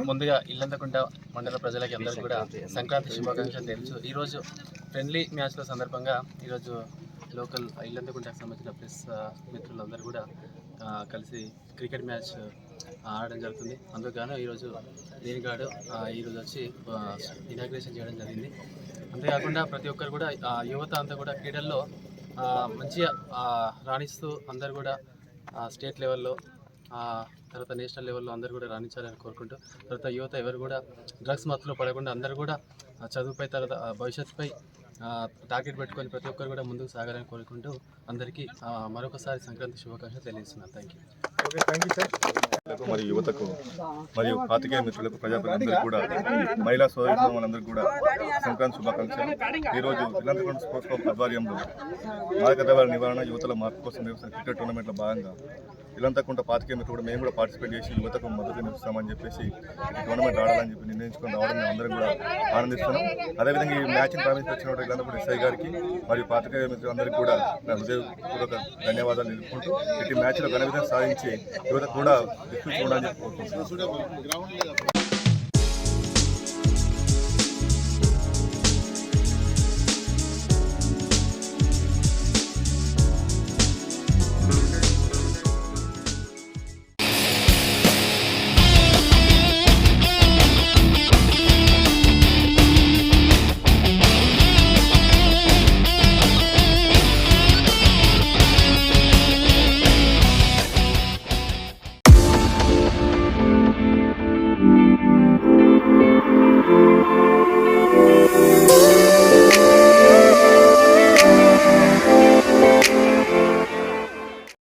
ముందుగా ఇల్లంతకుంట మండల ప్రజలకి అందరికీ కూడా సంక్రాంతి శుభాకాంక్షలు తెలుసు. ఈరోజు ఫ్రెండ్లీ మ్యాచ్ల సందర్భంగా ఈరోజు లోకల్ ఇల్లంతకుంటకు సంబంధించిన ప్రెస్ మిత్రులందరూ కూడా కలిసి క్రికెట్ మ్యాచ్ ఆడడం జరుగుతుంది. అందుకు ఈరోజు దేనిగాడు ఈరోజు వచ్చి ఇనాగ్రేషన్ చేయడం జరిగింది. అంతేకాకుండా ప్రతి ఒక్కరు కూడా యువత అంతా కూడా క్రీడల్లో మంచిగా రాణిస్తూ అందరు కూడా స్టేట్ లెవెల్లో తర్వాత నేషనల్ లెవెల్లో అందరూ కూడా రాణించాలని కోరుకుంటూ తర్వాత యువత ఎవరు కూడా డ్రగ్స్ మత్తులో పడకుండా అందరూ కూడా చదువుపై తర్వాత భవిష్యత్తుపై టార్గెట్ పెట్టుకొని ప్రతి ఒక్కరు కూడా ముందుకు సాగాలని కోరుకుంటూ అందరికీ మరొకసారి సంక్రాంతి శుభాకాంక్షలు తెలియజేస్తున్నాను. Thank you sir. మరియు యువతకు మరియు పాతికేయ మిత్రులకు ప్రజాప్రతినిధులకు కూడా మహిళా సోదరులందరికీ కూడా సంక్రాంతి శుభాకాంక్షలు. ఈరోజు ఇల్లంతకుంట స్పోర్ట్స్ క్లబ్ ఆధ్వర్యంలో మాదక ద్రవ్యాల నివారణ యువతల మార్పు కోసం నిర్వహిస్తున్న క్రికెట్ టోర్నమెంట్లో భాగంగా ఇల్లంతకుంట పాతికేయ మిత్రులు కూడా మేము కూడా పార్టిసిపేట్ చేసి యువతకు మద్దతు నిలుస్తామని చెప్పేసి ఈ టోర్నమెంట్ ఆడాలని చెప్పి నిర్ణయించుకొని రావడం మేము అందరం కూడా ఆనందిస్తున్నాం. అదేవిధంగా ఈ మ్యాచ్ని ప్రారంభించిన ఇల్లంతకుంట ఎస్ఐ గారికి మరియు పాతికేయ మిత్రులందరికీ కూడా నా హృదయపూర్వక ధన్యవాదాలు తెలుపుకుంటూ ఇటు మ్యాచ్లో ఘన విజయం సాధించి యువత కూడా చూడాలని కోరుకుంటున్నాను.